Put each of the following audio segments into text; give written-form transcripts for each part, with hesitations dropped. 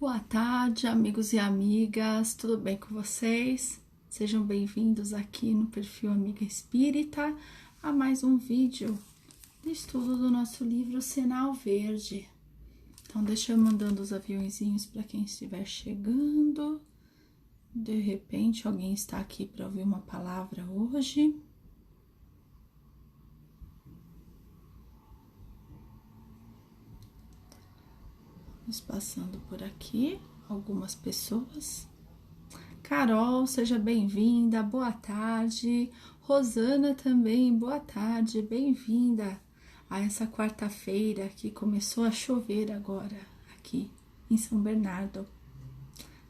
Boa tarde, amigos e amigas, tudo bem com vocês? Sejam bem-vindos aqui no perfil Amiga Espírita a mais um vídeo de estudo do nosso livro Sinal Verde. Então, deixa eu mandando os aviãozinhos para quem estiver chegando. De repente, alguém está aqui para ouvir uma palavra hoje. Vamos passando por aqui, algumas pessoas. Carol, seja bem-vinda, boa tarde. Rosana também, boa tarde, bem-vinda a essa quarta-feira que começou a chover agora, aqui em São Bernardo.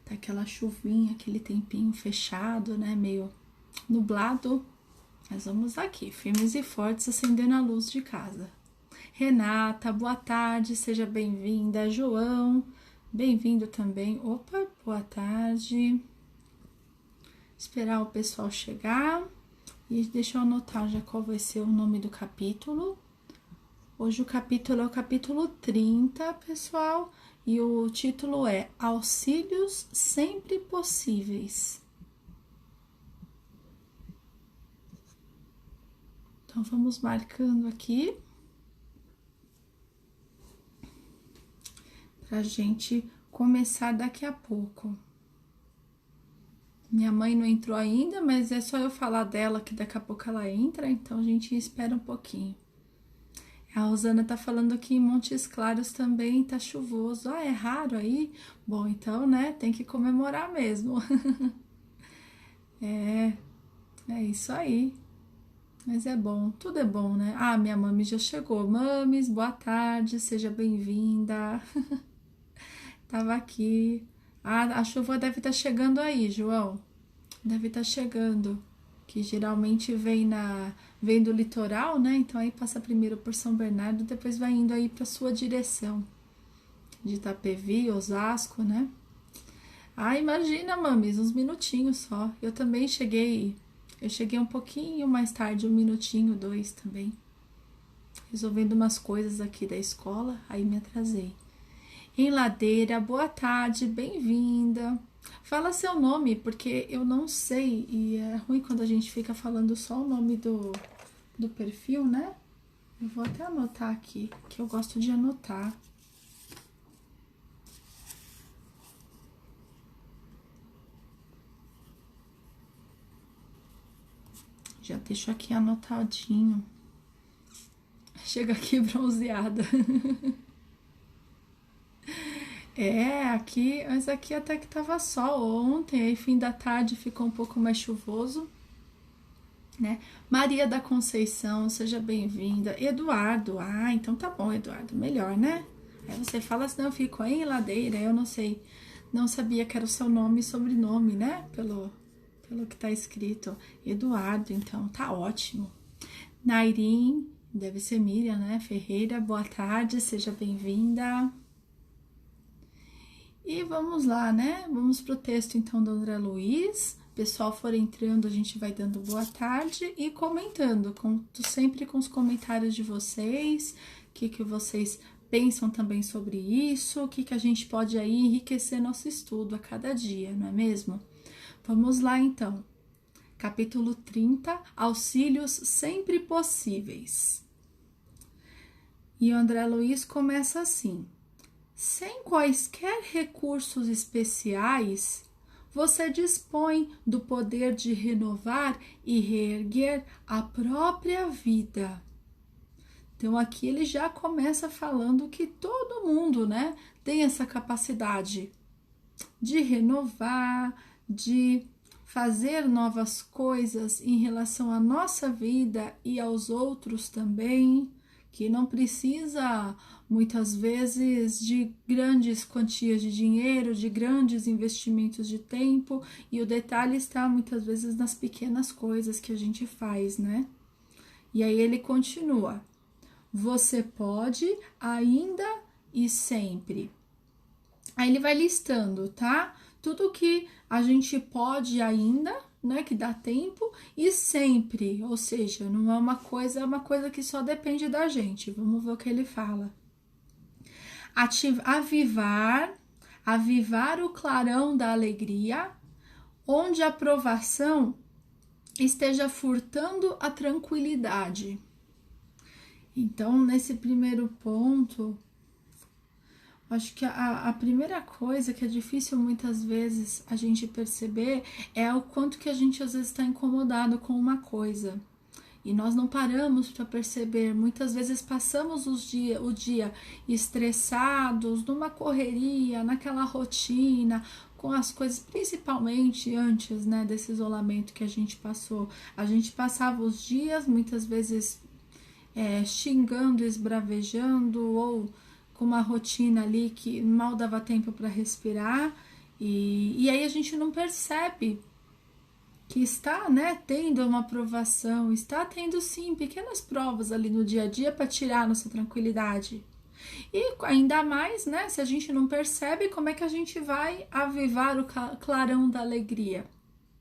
Tá aquela chuvinha, aquele tempinho fechado, né, meio nublado. Mas vamos aqui, firmes e fortes, acendendo a luz de casa. Renata, boa tarde, seja bem-vinda. João, bem-vindo também. Opa, boa tarde. Esperar o pessoal chegar. E deixa eu anotar já qual vai ser o nome do capítulo. Hoje o capítulo é o capítulo 30, pessoal. E o título é Auxílios Sempre Possíveis. Então, vamos marcando aqui. Pra gente começar daqui a pouco. Minha mãe não entrou ainda, mas é só eu falar dela que daqui a pouco ela entra, então a gente espera um pouquinho. A Rosana tá falando que em Montes Claros também tá chuvoso. Ah, é raro aí? Bom, então, né, tem que comemorar mesmo. É isso aí. Mas é bom, tudo é bom, né? Ah, minha mami já chegou. Mames, boa tarde, seja bem-vinda. Tava aqui. Ah, a chuva deve estar chegando aí, João. Deve estar chegando. Que geralmente vem do litoral, né? Então aí passa primeiro por São Bernardo, depois vai indo aí para sua direção. De Itapevi, Osasco, né? Ah, imagina, mames, uns minutinhos só. Eu também cheguei. Eu cheguei um pouquinho mais tarde, 1 minutinho, 2 também. Resolvendo umas coisas aqui da escola, aí me atrasei. Em Ladeira, boa tarde, bem-vinda. Fala seu nome, porque eu não sei, e é ruim quando a gente fica falando só o nome do perfil, né? Eu vou até anotar aqui, que eu gosto de anotar. Já deixo aqui anotadinho. Chega aqui bronzeada. Mas aqui até que tava sol ontem, aí fim da tarde ficou um pouco mais chuvoso, né? Maria da Conceição, seja bem-vinda. Eduardo, então tá bom, Eduardo, melhor, né? Aí você fala assim, não, eu fico em Ladeira, eu não sei, não sabia que era o seu nome e sobrenome, né? Pelo que tá escrito. Eduardo, então, tá ótimo. Nairim, deve ser Miriam, né? Ferreira, boa tarde, seja bem-vinda. E vamos lá, né? Vamos pro texto então do André Luiz. O pessoal for entrando, a gente vai dando boa tarde e comentando, sempre com os comentários de vocês, o que vocês pensam também sobre isso, o que a gente pode aí enriquecer nosso estudo a cada dia, não é mesmo? Vamos lá então. Capítulo 30, Auxílios Sempre Possíveis. E o André Luiz começa assim: sem quaisquer recursos especiais, você dispõe do poder de renovar e reerguer a própria vida. Então aqui ele já começa falando que todo mundo, né, tem essa capacidade de renovar, de fazer novas coisas em relação à nossa vida e aos outros também, que não precisa muitas vezes de grandes quantias de dinheiro, de grandes investimentos de tempo, e o detalhe está muitas vezes nas pequenas coisas que a gente faz, né? E aí ele continua: você pode ainda e sempre. Aí ele vai listando, tá? Tudo que a gente pode ainda, né, que dá tempo, e sempre, ou seja, não é uma coisa, é uma coisa que só depende da gente. Vamos ver o que ele fala. Avivar avivar o clarão da alegria, onde a provação esteja furtando a tranquilidade. Então, nesse primeiro ponto, acho que a primeira coisa que é difícil muitas vezes a gente perceber é o quanto que a gente às vezes está incomodado com uma coisa. E nós não paramos para perceber. Muitas vezes passamos o dia estressados, numa correria, naquela rotina, com as coisas, principalmente antes, né, desse isolamento que a gente passou. A gente passava os dias, muitas vezes, xingando, esbravejando, ou com uma rotina ali que mal dava tempo para respirar. E aí a gente não percebe que está, né, tendo uma aprovação, está tendo sim pequenas provas ali no dia a dia para tirar a nossa tranquilidade. E ainda mais, né, se a gente não percebe, como é que a gente vai avivar o clarão da alegria?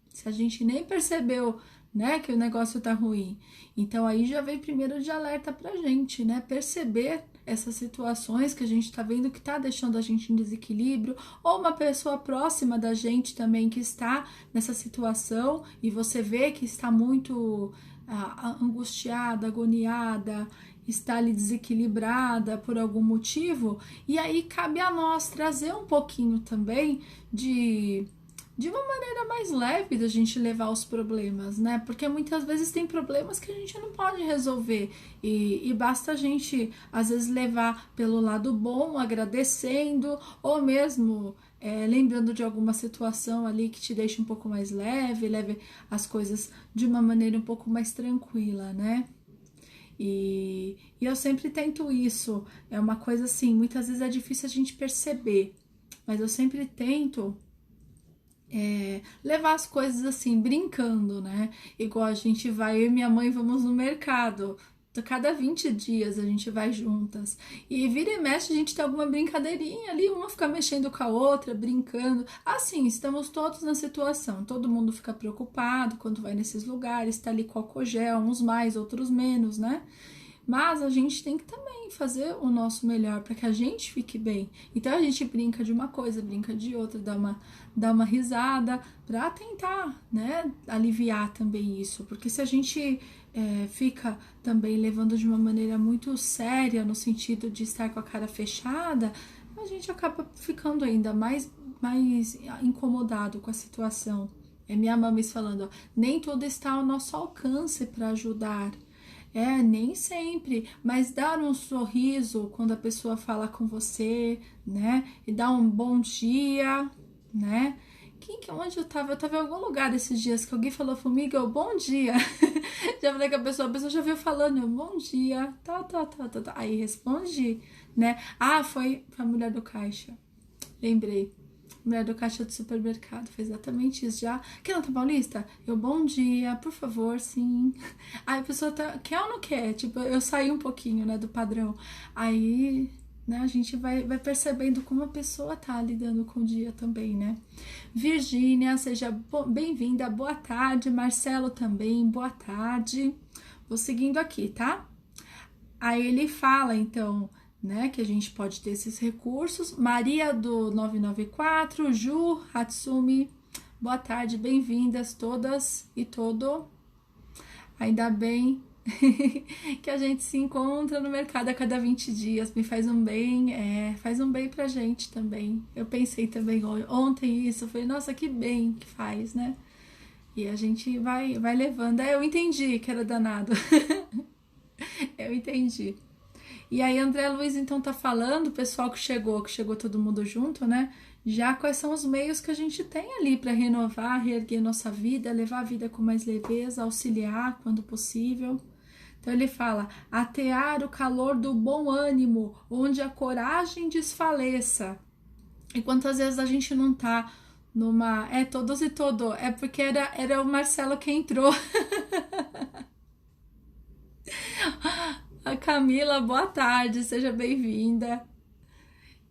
Se a gente nem percebeu, né, que o negócio tá ruim. Então aí já vem primeiro de alerta pra gente, né, perceber essas situações que a gente tá vendo que tá deixando a gente em desequilíbrio, ou uma pessoa próxima da gente também que está nessa situação e você vê que está muito angustiada, agoniada, está ali desequilibrada por algum motivo, e aí cabe a nós trazer um pouquinho também de uma maneira mais leve da gente levar os problemas, né? Porque muitas vezes tem problemas que a gente não pode resolver e basta a gente, às vezes, levar pelo lado bom, agradecendo, ou mesmo lembrando de alguma situação ali que te deixa um pouco mais leve, leve as coisas de uma maneira um pouco mais tranquila, né? E eu sempre tento isso, é uma coisa assim, muitas vezes é difícil a gente perceber, mas eu sempre tento levar as coisas assim, brincando, né? Igual a gente vai, eu e minha mãe vamos no mercado. Cada 20 dias a gente vai juntas. E vira e mexe, a gente tem alguma brincadeirinha ali, uma fica mexendo com a outra, brincando. Assim, estamos todos na situação. Todo mundo fica preocupado quando vai nesses lugares, tá ali com álcool gel, uns mais, outros menos, né? Mas a gente tem que também fazer o nosso melhor para que a gente fique bem. Então a gente brinca de uma coisa, brinca de outra, dá uma risada para tentar, né, aliviar também isso. Porque se a gente fica também levando de uma maneira muito séria, no sentido de estar com a cara fechada, a gente acaba ficando ainda mais incomodado com a situação. É minha mamãe falando, ó, nem tudo está ao nosso alcance para ajudar. Nem sempre, mas dar um sorriso quando a pessoa fala com você, né? E dar um bom dia, né? Onde eu tava? Eu tava em algum lugar esses dias que alguém falou comigo, bom dia. Já falei com a pessoa já veio falando, bom dia, tá. Aí respondi, né? Foi a mulher do caixa. Lembrei. Mulher do caixa do supermercado, fez exatamente isso. Já, quer nota paulista? Eu, bom dia, por favor, sim. Aí a pessoa quer ou não quer? Tipo, eu saí um pouquinho, né, do padrão. Aí, né, a gente vai percebendo como a pessoa tá lidando com o dia também, né? Virgínia, seja bem-vinda, boa tarde. Marcelo também, boa tarde. Vou seguindo aqui, tá? Aí ele fala, então, né, que a gente pode ter esses recursos. Maria do 994, Ju, Hatsumi, boa tarde, bem-vindas todas e todo. Ainda bem que a gente se encontra no mercado a cada 20 dias, me faz um bem, faz um bem pra gente também. Eu pensei também ontem isso, falei, nossa, que bem que faz, né? E a gente vai levando. Eu entendi que era danado. Eu entendi. E aí, André Luiz, então, tá falando, o pessoal que chegou todo mundo junto, né? Já quais são os meios que a gente tem ali para renovar, reerguer nossa vida, levar a vida com mais leveza, auxiliar quando possível. Então, ele fala, atear o calor do bom ânimo, onde a coragem desfaleça. E quantas vezes a gente não tá numa... todos e todo, é porque era o Marcelo que entrou. A Camila, boa tarde, seja bem-vinda.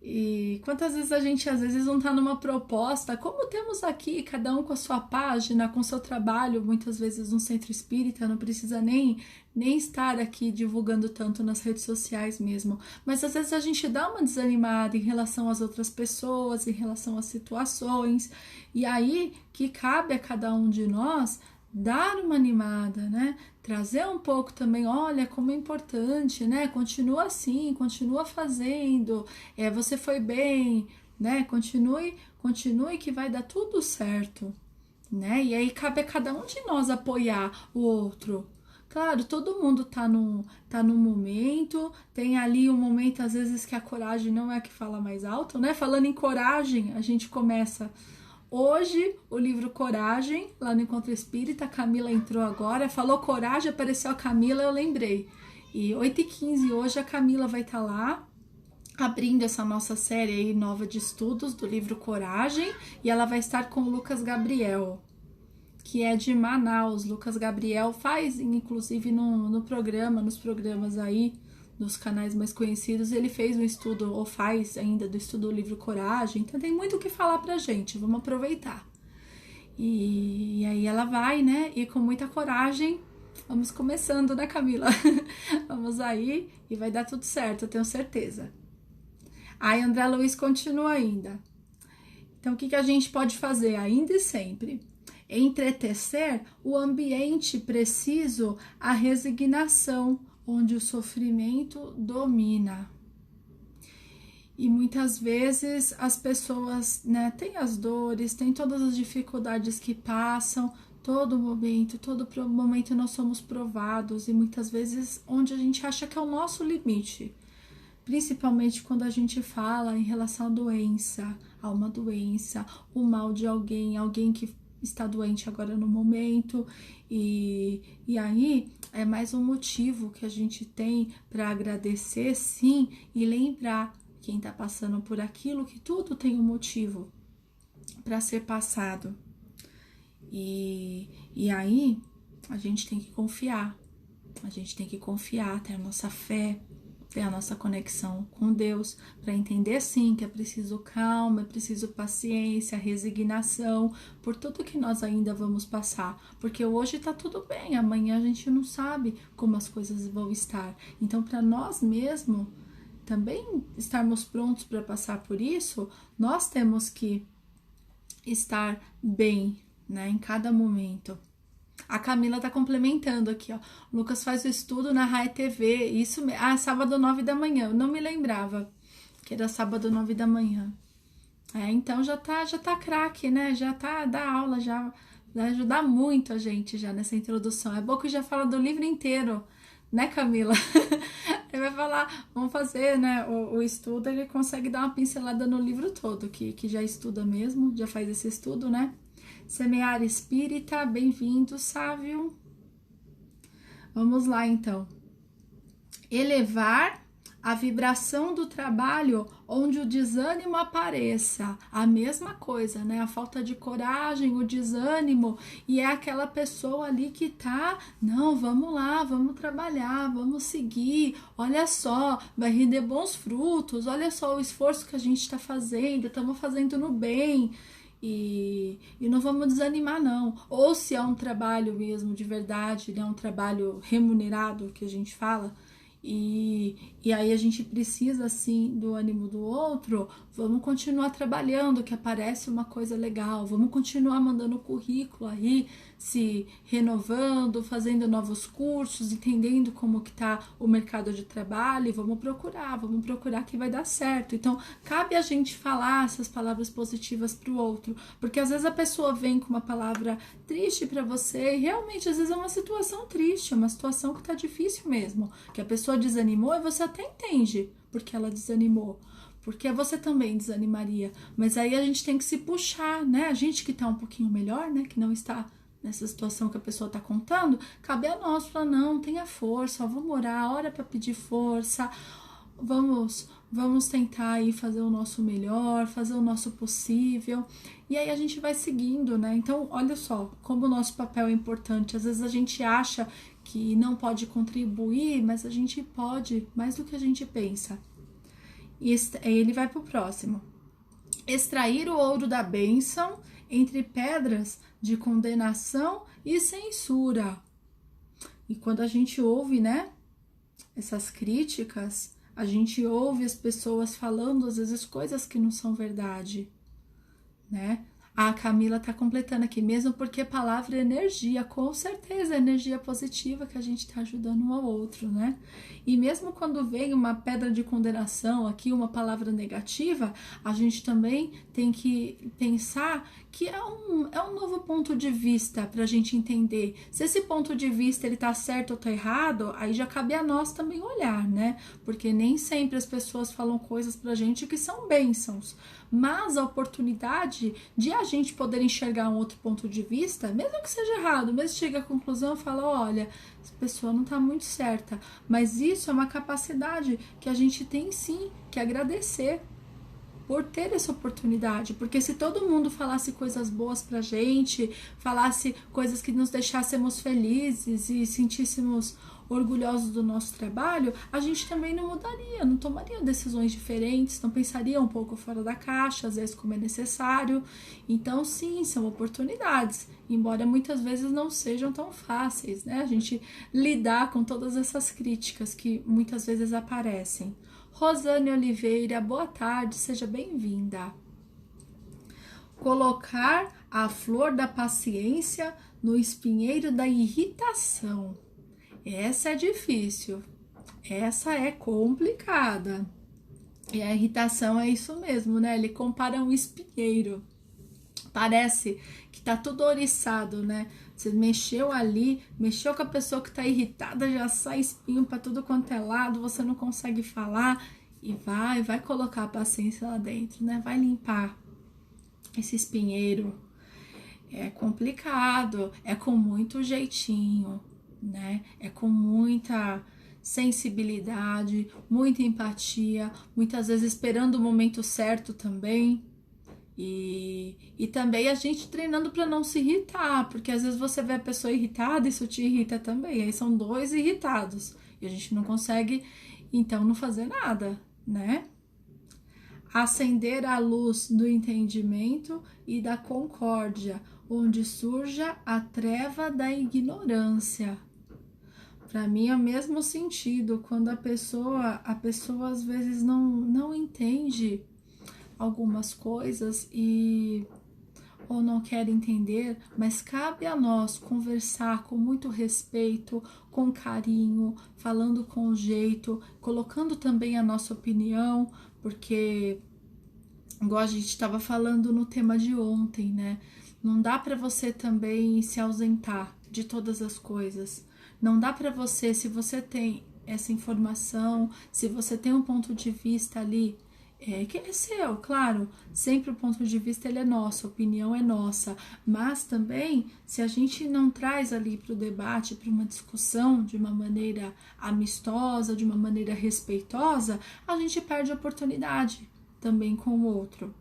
E quantas vezes a gente às vezes não tá numa proposta, como temos aqui, cada um com a sua página, com o seu trabalho, muitas vezes no centro espírita, não precisa nem estar aqui divulgando tanto nas redes sociais mesmo. Mas às vezes a gente dá uma desanimada em relação às outras pessoas, em relação às situações, e aí que cabe a cada um de nós dar uma animada, né? Trazer um pouco também, olha como é importante, né? Continua assim, continua fazendo, você foi bem, né? Continue que vai dar tudo certo, né? E aí cabe a cada um de nós apoiar o outro. Claro, todo mundo tá no momento, tem ali um momento, às vezes, que a coragem não é a que fala mais alto, né? Falando em coragem, a gente começa hoje o livro Coragem, lá no Encontro Espírita. A Camila entrou agora, falou coragem, apareceu a Camila, eu lembrei. E 8h15 hoje a Camila vai estar lá, abrindo essa nossa série aí nova de estudos do livro Coragem, e ela vai estar com o Lucas Gabriel, que é de Manaus. Lucas Gabriel faz, inclusive no programa, nos programas aí, dos canais mais conhecidos, ele fez um estudo, ou faz ainda, do estudo do livro Coragem, então tem muito o que falar pra gente, vamos aproveitar. E aí ela vai, né, e com muita coragem, vamos começando, né, Camila? Vamos aí e vai dar tudo certo, eu tenho certeza. Aí André Luiz continua ainda. Então o que a gente pode fazer ainda e sempre? Entretecer o ambiente preciso à resignação, onde o sofrimento domina. E muitas vezes as pessoas, né, têm as dores, têm todas as dificuldades que passam, todo momento nós somos provados, e muitas vezes onde a gente acha que é o nosso limite. Principalmente quando a gente fala em relação à doença, a uma doença, o mal de alguém que está doente agora no momento, e aí é mais um motivo que a gente tem para agradecer, sim, e lembrar quem está passando por aquilo, que tudo tem um motivo para ser passado. E aí a gente tem que confiar, ter a nossa fé, ter a nossa conexão com Deus, para entender sim que é preciso calma, é preciso paciência, resignação por tudo que nós ainda vamos passar, porque hoje tá tudo bem, amanhã a gente não sabe como as coisas vão estar. Então, para nós mesmos também estarmos prontos para passar por isso, nós temos que estar bem, né, em cada momento. A Camila tá complementando aqui, ó. O Lucas faz o estudo na Rai TV. Isso mesmo. Ah, sábado 9 da manhã. Eu não me lembrava que era sábado 9 da manhã. Então já tá craque, né? Já tá da aula, já vai ajudar muito a gente já nessa introdução. É bom que já fala do livro inteiro, né, Camila? Ele vai falar, vamos fazer, né, o estudo, ele consegue dar uma pincelada no livro todo, que já estuda mesmo, já faz esse estudo, né? Semear Espírita, bem-vindo, Sávio. Vamos lá, então. Elevar a vibração do trabalho onde o desânimo apareça. A mesma coisa, né? A falta de coragem, o desânimo. E é aquela pessoa ali que tá, não, vamos lá, vamos trabalhar, vamos seguir. Olha só, vai render bons frutos. Olha só o esforço que a gente tá fazendo, estamos fazendo no bem. E não vamos desanimar, não. Ou se é um trabalho mesmo de verdade, né? Um trabalho remunerado que a gente fala, e aí a gente precisa assim do ânimo do outro, vamos continuar trabalhando, que aparece uma coisa legal, vamos continuar mandando currículo aí, se renovando, fazendo novos cursos, entendendo como que tá o mercado de trabalho, e vamos procurar que vai dar certo. Então, cabe a gente falar essas palavras positivas pro outro, porque às vezes a pessoa vem com uma palavra triste para você, e realmente às vezes é uma situação triste, é uma situação que tá difícil mesmo, que a pessoa desanimou e você até entende porque ela desanimou, porque você também desanimaria, mas aí a gente tem que se puxar, né? A gente que tá um pouquinho melhor, né? Que não está nessa situação que a pessoa tá contando, cabe a nós falar, não, tenha força, ó, vamos orar, ora para pedir força, vamos tentar aí fazer o nosso melhor, fazer o nosso possível, e aí a gente vai seguindo, né? Então, olha só, como o nosso papel é importante. Às vezes a gente acha que não pode contribuir, mas a gente pode, mais do que a gente pensa. E ele vai pro próximo. Extrair o ouro da bênção entre pedras de condenação e censura. E quando a gente ouve, né, essas críticas, a gente ouve as pessoas falando, às vezes, coisas que não são verdade, né? A Camila tá completando aqui, mesmo porque palavra é energia, com certeza é energia positiva que a gente tá ajudando um ao outro, né? E mesmo quando vem uma pedra de condenação aqui, uma palavra negativa, a gente também tem que pensar que é um novo ponto de vista pra gente entender. Se esse ponto de vista ele tá certo ou tá errado, aí já cabe a nós também olhar, né? Porque nem sempre as pessoas falam coisas pra gente que são bênçãos, mas a oportunidade de a gente poder enxergar um outro ponto de vista, mesmo que seja errado, mesmo que chegue à conclusão e fala, olha, essa pessoa não está muito certa, mas isso é uma capacidade que a gente tem sim que agradecer por ter essa oportunidade, porque se todo mundo falasse coisas boas pra gente, falasse coisas que nos deixássemos felizes e sentíssemos orgulhosos do nosso trabalho, a gente também não mudaria, não tomaria decisões diferentes, não pensaria um pouco fora da caixa, às vezes como é necessário. Então sim, são oportunidades, embora muitas vezes não sejam tão fáceis, né? A gente lidar com todas essas críticas que muitas vezes aparecem. Rosane Oliveira, boa tarde, seja bem-vinda. Colocar a flor da paciência no espinheiro da irritação. Essa é difícil, essa é complicada. E a irritação é isso mesmo, né? Ele compara um espinheiro. Parece que tá tudo oriçado, né? Você mexeu ali, mexeu com a pessoa que tá irritada, já sai espinho pra tudo quanto é lado, você não consegue falar e vai colocar a paciência lá dentro, né? Vai limpar esse espinheiro. É complicado, é com muito jeitinho, né? É com muita sensibilidade, muita empatia, muitas vezes esperando o momento certo também. E também a gente treinando para não se irritar, porque às vezes você vê a pessoa irritada, isso te irrita também. Aí são dois irritados e a gente não consegue, então, não fazer nada, né? Acender a luz do entendimento e da concórdia, onde surja a treva da ignorância. Para mim é o mesmo sentido, quando a pessoa às vezes não entende algumas coisas ou não quer entender, mas cabe a nós conversar com muito respeito, com carinho, falando com jeito, colocando também a nossa opinião, porque igual a gente estava falando no tema de ontem, né? Não dá para você também se ausentar de todas as coisas. Não dá para você, se você tem essa informação, se você tem um ponto de vista ali, que é seu, claro, sempre o ponto de vista ele é nosso, a opinião é nossa, mas também se a gente não traz ali para o debate, para uma discussão de uma maneira amistosa, de uma maneira respeitosa, a gente perde a oportunidade também com o outro.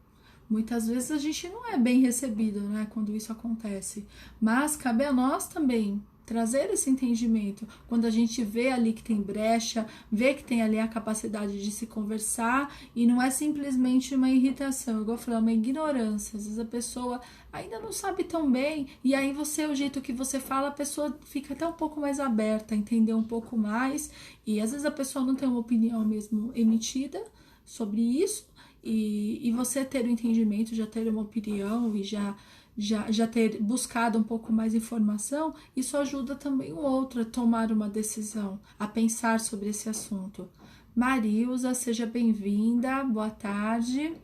Muitas vezes a gente não é bem recebido, né, quando isso acontece, mas cabe a nós também trazer esse entendimento, quando a gente vê ali que tem brecha, vê que tem ali a capacidade de se conversar e não é simplesmente uma irritação, igual eu falei, uma ignorância, às vezes a pessoa ainda não sabe tão bem e aí você, o jeito que você fala, a pessoa fica até um pouco mais aberta, a entender um pouco mais e às vezes a pessoa não tem uma opinião mesmo emitida sobre isso e você ter o entendimento, já ter uma opinião e já ter buscado um pouco mais informação, isso ajuda também o outro a tomar uma decisão, a pensar sobre esse assunto. Marilza, seja bem-vinda, boa tarde.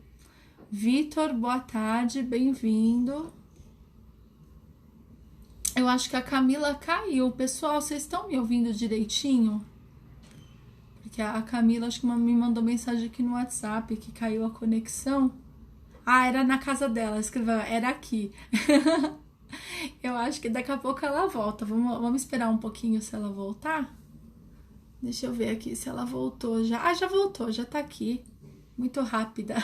Vitor, boa tarde, bem-vindo. Eu acho que a Camila caiu. Pessoal, vocês estão me ouvindo direitinho? Porque a Camila acho que me mandou mensagem aqui no WhatsApp que caiu a conexão. Ah, era na casa dela, escreveu, era aqui. Eu acho que daqui a pouco ela volta. Vamos esperar um pouquinho se ela voltar. Deixa eu ver aqui se ela voltou já. Ah, já voltou, já tá aqui. Muito rápida.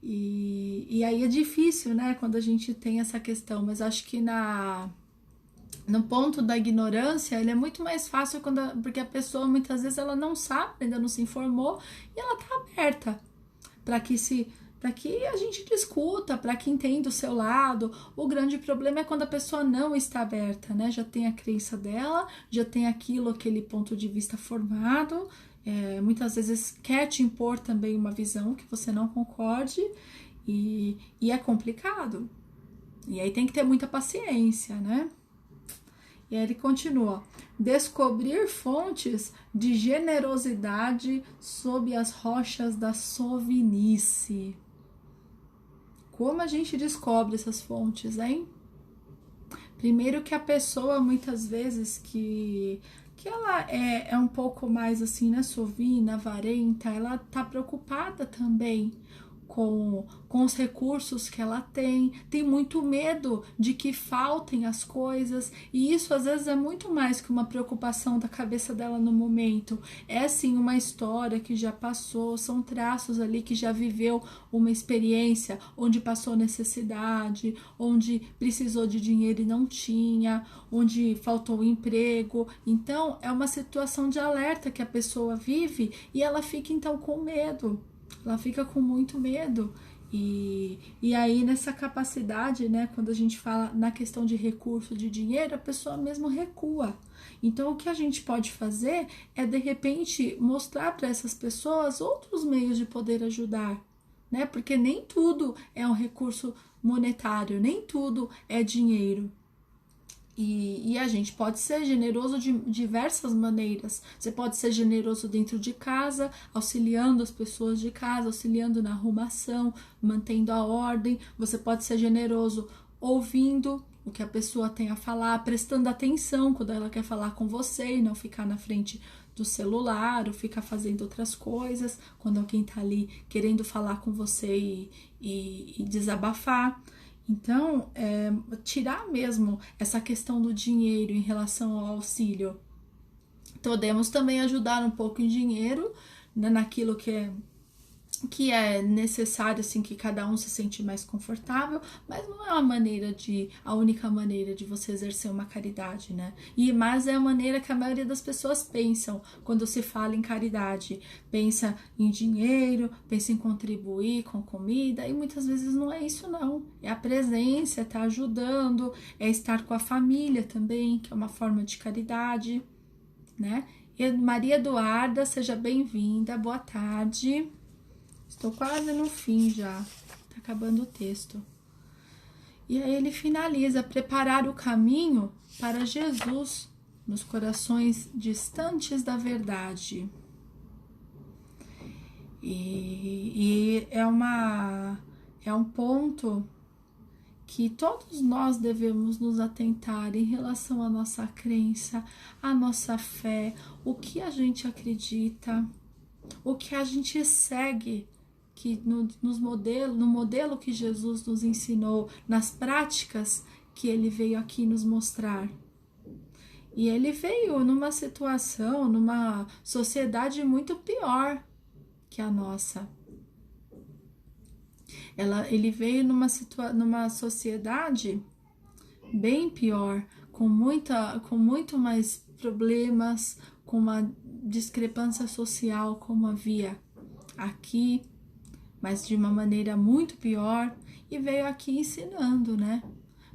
E aí é difícil, né, quando a gente tem essa questão. Mas acho que no ponto da ignorância, ele é muito mais fácil porque a pessoa muitas vezes ela não sabe, ainda não se informou e ela tá aberta para que a gente discuta, para que entenda o seu lado. O grande problema é quando a pessoa não está aberta, né? Já tem a crença dela, já tem aquele ponto de vista formado, muitas vezes quer te impor também uma visão que você não concorde e é complicado. E aí tem que ter muita paciência, né? E aí ele continua: descobrir fontes de generosidade sob as rochas da sovinice. Como a gente descobre essas fontes, hein? Primeiro que a pessoa, muitas vezes, que ela é um pouco mais assim, né, sovina, avarenta, ela tá preocupada também com os recursos que ela tem muito medo de que faltem as coisas, e isso às vezes é muito mais que uma preocupação da cabeça dela no momento, é sim uma história que já passou, são traços ali que já viveu uma experiência onde passou necessidade, onde precisou de dinheiro e não tinha, onde faltou emprego. Então é uma situação de alerta que a pessoa vive e ela fica então com medo. Ela fica com muito medo. E aí, nessa capacidade, né, quando a gente fala na questão de recurso, de dinheiro, a pessoa mesmo recua. Então, o que a gente pode fazer é, de repente, mostrar para essas pessoas outros meios de poder ajudar, né? Porque nem tudo é um recurso monetário, nem tudo é dinheiro. E a gente pode ser generoso de diversas maneiras. Você pode ser generoso dentro de casa, auxiliando as pessoas de casa, auxiliando na arrumação, mantendo a ordem. Você pode ser generoso ouvindo o que a pessoa tem a falar, prestando atenção quando ela quer falar com você e não ficar na frente do celular ou ficar fazendo outras coisas quando alguém está ali querendo falar com você e desabafar. Então, tirar mesmo essa questão do dinheiro em relação ao auxílio. Podemos também ajudar um pouco em dinheiro, né, naquilo que é necessário, assim, que cada um se sente mais confortável, mas não é a única maneira de você exercer uma caridade, né? Mas é a maneira que a maioria das pessoas pensam quando se fala em caridade. Pensa em dinheiro, pensa em contribuir com comida, e muitas vezes não é isso não. É a presença, é estar ajudando, é estar com a família também, que é uma forma de caridade, né? E Maria Eduarda, seja bem-vinda, boa tarde. Estou quase no fim já, tá acabando o texto. E aí ele finaliza: preparar o caminho para Jesus nos corações distantes da verdade. E é um ponto que todos nós devemos nos atentar em relação à nossa crença, à nossa fé, o que a gente acredita, o que a gente segue, que no modelo que Jesus nos ensinou, nas práticas que ele veio aqui nos mostrar. E ele veio numa situação, numa sociedade muito pior que a nossa. Ele veio numa sociedade bem pior, com muito mais problemas, com uma discrepância social como havia aqui, mas de uma maneira muito pior, e veio aqui ensinando, né?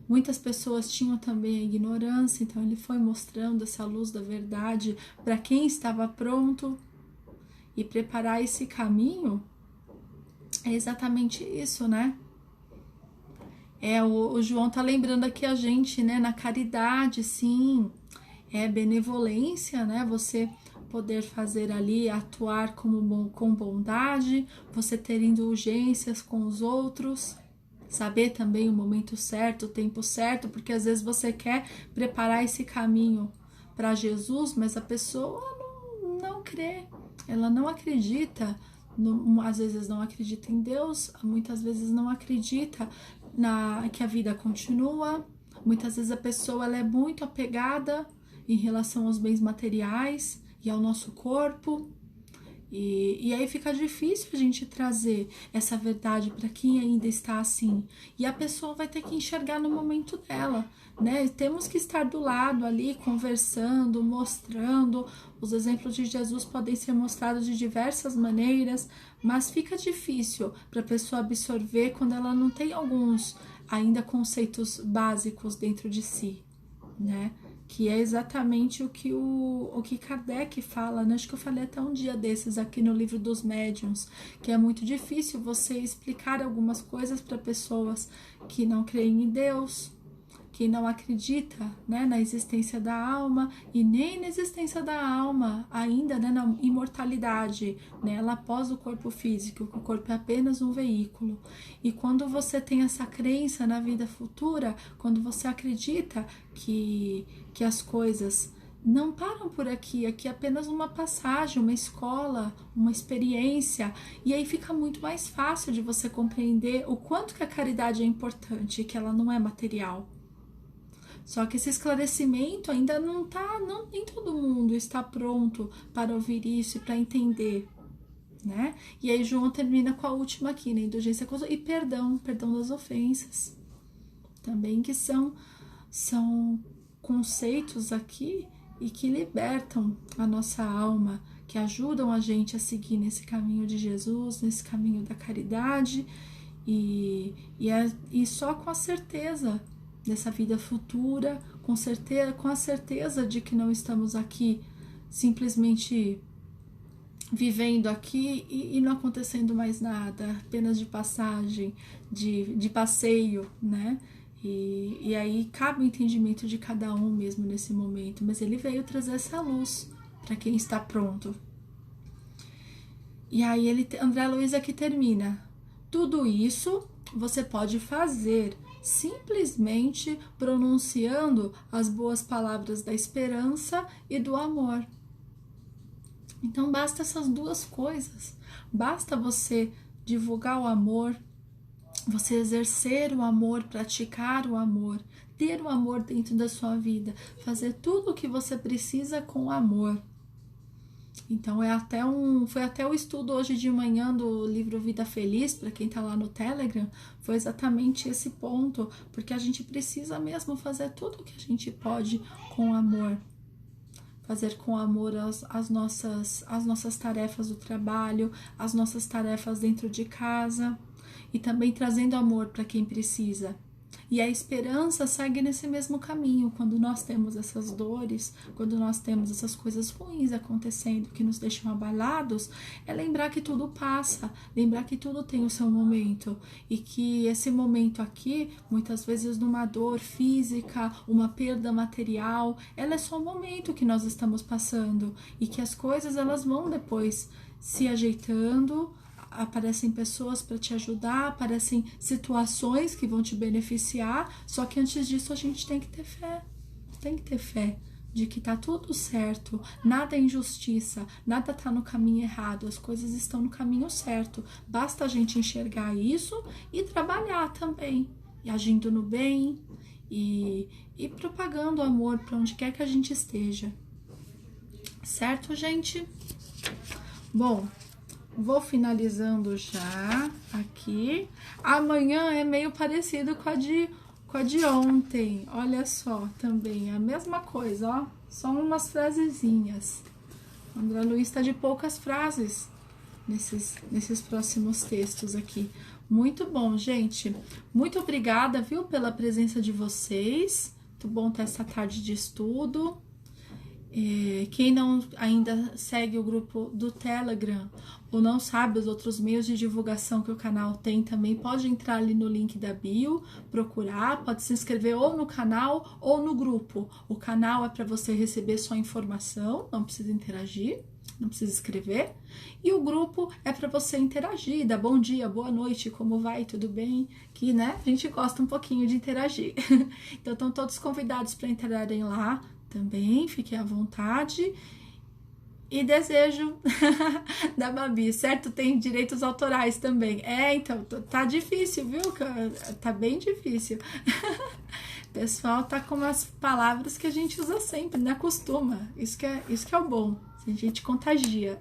Muitas pessoas tinham também a ignorância, então ele foi mostrando essa luz da verdade para quem estava pronto, e preparar esse caminho é exatamente isso, né? O João tá lembrando aqui a gente, né? Na caridade, sim, é benevolência, né? Você poder fazer ali, atuar com bondade, você ter indulgências com os outros, saber também o momento certo, o tempo certo, porque às vezes você quer preparar esse caminho para Jesus, mas a pessoa não crê, ela não acredita, às vezes não acredita em Deus, muitas vezes não acredita que a vida continua, muitas vezes a pessoa ela é muito apegada em relação aos bens materiais e ao nosso corpo, E aí fica difícil a gente trazer essa verdade para quem ainda está assim. E a pessoa vai ter que enxergar no momento dela, né? Temos que estar do lado ali, conversando, mostrando. Os exemplos de Jesus podem ser mostrados de diversas maneiras, mas fica difícil para a pessoa absorver quando ela não tem alguns ainda conceitos básicos dentro de si, né? Que é exatamente o que Kardec fala, né? Acho que eu falei até um dia desses aqui no livro dos médiuns, que é muito difícil você explicar algumas coisas para pessoas que não creem em Deus, que não acredita, né, na existência da alma e nem na existência da alma ainda, né, na imortalidade, né, ela após o corpo físico, que o corpo é apenas um veículo. E quando você tem essa crença na vida futura, quando você acredita que as coisas não param por aqui, aqui é apenas uma passagem, uma escola, uma experiência, e aí fica muito mais fácil de você compreender o quanto que a caridade é importante e que ela não é material. Só que esse esclarecimento ainda nem todo mundo está pronto para ouvir isso e para entender, né? E aí João termina com a última aqui, né? Indulgência e perdão das ofensas. Também que são conceitos aqui e que libertam a nossa alma, que ajudam a gente a seguir nesse caminho de Jesus, nesse caminho da caridade e só com a certeza dessa vida futura, com a certeza de que não estamos aqui simplesmente vivendo aqui e não acontecendo mais nada, apenas de passagem, de passeio, né? E aí cabe o entendimento de cada um mesmo nesse momento, mas ele veio trazer essa luz para quem está pronto. E aí André Luiz aqui termina. Tudo isso você pode fazer simplesmente pronunciando as boas palavras da esperança e do amor. Então basta essas duas coisas. Basta você divulgar o amor, você exercer o amor, praticar o amor, ter o amor dentro da sua vida, fazer tudo o que você precisa com amor. Então foi até o estudo hoje de manhã do livro Vida Feliz, para quem está lá no Telegram, foi exatamente esse ponto, porque a gente precisa mesmo fazer tudo o que a gente pode com amor. Fazer com amor as nossas tarefas do trabalho, as nossas tarefas dentro de casa e também trazendo amor para quem precisa. E a esperança segue nesse mesmo caminho. Quando nós temos essas dores, quando nós temos essas coisas ruins acontecendo que nos deixam abalados, é lembrar que tudo passa, lembrar que tudo tem o seu momento e que esse momento aqui, muitas vezes numa dor física, uma perda material, ela é só um momento que nós estamos passando e que as coisas elas vão depois se ajeitando. Aparecem pessoas para te ajudar, aparecem situações que vão te beneficiar, só que antes disso a gente tem que ter fé de que tá tudo certo, nada é injustiça, nada tá no caminho errado, as coisas estão no caminho certo, basta a gente enxergar isso e trabalhar também, e agindo no bem e propagando amor para onde quer que a gente esteja, certo, gente? Bom, vou finalizando já aqui. Amanhã é meio parecido com a de ontem. Olha só, também a mesma coisa, ó. Só umas frasezinhas. André Luiz está de poucas frases nesses próximos textos aqui. Muito bom, gente. Muito obrigada, viu, pela presença de vocês. Muito bom ter essa tarde de estudo. Quem não ainda segue o grupo do Telegram ou não sabe os outros meios de divulgação que o canal tem também, pode entrar ali no link da bio, procurar, pode se inscrever ou no canal ou no grupo. O canal é para você receber só informação, não precisa interagir, não precisa escrever. E o grupo é para você interagir, dar bom dia, boa noite, como vai, tudo bem? Que, né, a gente gosta um pouquinho de interagir. Então, estão todos convidados para entrarem lá também, fiquem à vontade. E desejo da Babi, certo? Tem direitos autorais também. Então, tá difícil, viu? Tá bem difícil. pessoal tá com umas palavras que a gente usa sempre, né? Acostuma. Isso que é o bom. A gente contagia.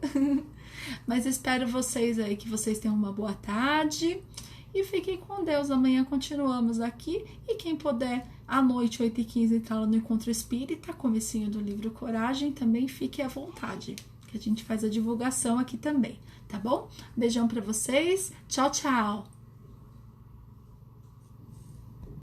Mas espero vocês aí, que vocês tenham uma boa tarde. E fiquem com Deus. Amanhã continuamos aqui. E quem puder, à noite, 8h15, entrar lá no Encontro Espírita, comecinho do livro Coragem, também fique à vontade. Que a gente faz a divulgação aqui também, tá bom? Beijão pra vocês. Tchau, tchau.